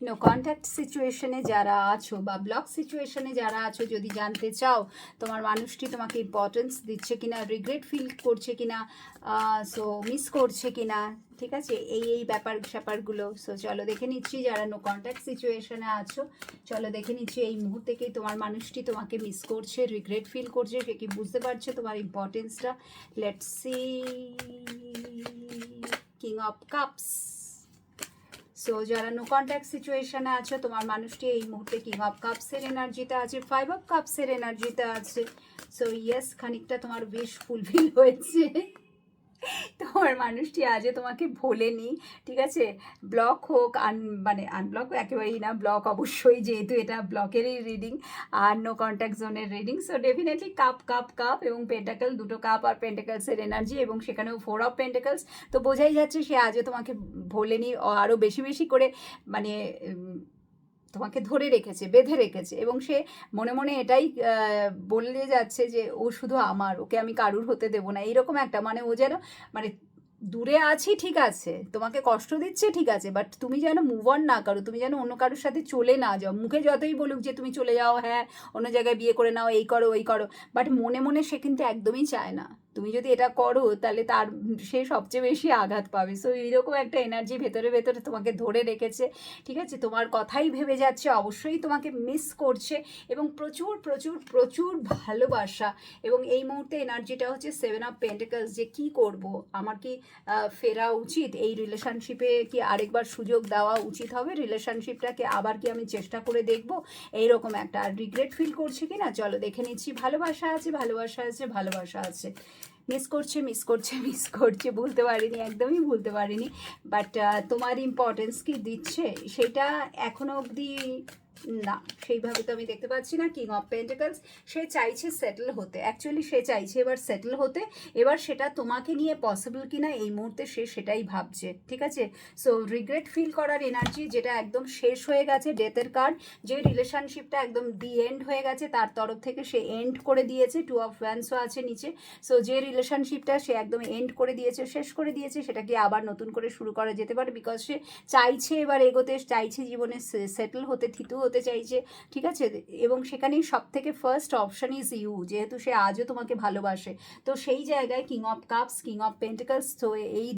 No contact সিচুয়েশনে যারা আছো বা ব্লক সিচুয়েশনে যারা আছো, যদি জানতে চাও তোমার মানুষটি তোমাকে ইম্পর্টেন্স দিচ্ছে কিনা, রিগ্রেট ফিল করছে কিনা, সো মিস করছে কিনা, ঠিক আছে, এই ব্যাপার স্যাপারগুলো। সো চলো দেখে নিচ্ছি যারা নো কন্ট্যাক্ট সিচুয়েশনে আছো, চলো দেখে নিচ্ছি এই মুহূর্তে কি তোমার মানুষটি তোমাকে মিস করছে, রিগ্রেট ফিল করছে, সে কি বুঝতে পারছে তোমার ইম্পর্টেন্সটা। Let's see king of cups. So যারা নো কন্ট্যাক্ট সিচুয়েশনে আছো, তোমার মানুষটি এই মুহূর্তে কিং অফ কাপসের এনার্জিতে আছে, 5 অফ কাপসের এনার্জিতে আছে। সো ইয়েস, খানিকটা তোমার বেশ ফুলফিল হয়েছে। তোমার মানুষটি আজও তোমাকে ভোলেনি, ঠিক আছে। ব্লক হোক মানে আনব্লক একেবারেই না, ব্লক অবশ্যই, যেহেতু এটা ব্লকেরই রিডিং আর নো কন্ট্যাক্ট জোনের reading. So definitely cup cup cup এবং পেন্টাকেল, দুটো কাপ আর পেন্টাকেলসের এনার্জি, এবং সেখানেও 4 অফ পেন্টাকেলস। তো বোঝাই যাচ্ছে সে আজও তোমাকে ভোলেনি, আরও বেশি বেশি করে মানে তোমাকে ধরে রেখেছে, বেঁধে রেখেছে, এবং সে মনে মনে এটাই বলে যাচ্ছে যে ও শুধু আমার, ওকে আমি কারুর হতে দেবো না, এইরকম একটা, মানে ও যেন, মানে দূরে আছি ঠিক আছে, তোমাকে কষ্ট দিচ্ছে ঠিক আছে, বাট তুমি যেন মুভ অন না করো, তুমি যেন অন্য কারোর সাথে চলে না যাও। মুখে যতই বলুক যে তুমি চলে যাও, হ্যাঁ অন্য জায়গায় বিয়ে করে নাও, এই করো ওই করো, বাট মনে মনে সে কিন্তু একদমই চায় না। তুমি যদি এটা করো তাহলে তার, সে সবচেয়ে বেশি আঘাত পাবে। সো এইরকম একটা এনার্জি ভেতরে ভেতরে তোমাকে ধরে রেখেছে, ঠিক আছে। তোমার কথাই ভেবে যাচ্ছে, অবশ্যই তোমাকে মিস করছে, এবং প্রচুর প্রচুর প্রচুর ভালোবাসা। এবং এই মুহূর্তে এনার্জিটা হচ্ছে 7 অফ পেন্টাকেলস, যে কি করব, আমার কি ফেরা উচিত এই রিলেশনশিপে, কি আরেকবার সুযোগ দেওয়া উচিত হবে, রিলেশনশিপটাকে আবার কি আমি চেষ্টা করে দেখব, এইরকম একটা। আর রিগ্রেট ফিল করছে কি না, চলো দেখে নিচ্ছি। ভালোবাসা আছে, ভালোবাসা আছে, ভালোবাসা আছে। মিস করছে, মিস করছে, মিস করছে, ভুলতে পারিনি, একদমই ভুলতে পারিনি, বাট তোমার ইম্পর্টেন্স কি দিচ্ছে সেটা এখনো অবধি না, সেইভাবে তো আমি দেখতে পাচ্ছি না। কিং অফ পেন্টাকলস, সে চাইছে সেটেল হতে, অ্যাকচুয়ালি সে চাইছে এবার সেটেল হতে, এবার সেটা তোমাকে নিয়ে পসিবল কিনা এই মুহূর্তে সে সেটাই ভাবছে, ঠিক আছে। সো রিগ্রেট ফিল করার এনার্জি, যেটা একদম শেষ হয়ে গেছে, ডেথের কার্ড, যে রিলেশনশিপটা একদম দি এন্ড হয়ে গেছে, তার তরফ থেকে সে এন্ড করে দিয়েছে, 2 অফ ওয়ান্সও আছে নিচে। সো যে রিলেশনশিপটা সে একদম এন্ড করে দিয়েছে, শেষ করে দিয়েছে, সেটাকে আবার নতুন করে শুরু করা যেতে পারে, বিকজ সে চাইছে এবার এগোতে, চাইছে জীবনে সেটেল হতে, থিতু হতে চাইছে, ঠিক আছে। এবং সেখানেই সব থেকে ফার্স্ট অপশন ইজ ইউ, যেহেতু সে আজও তোমাকে ভালোবাসে। তো সেই জায়গায় king of cups, king of pentacles, তো এই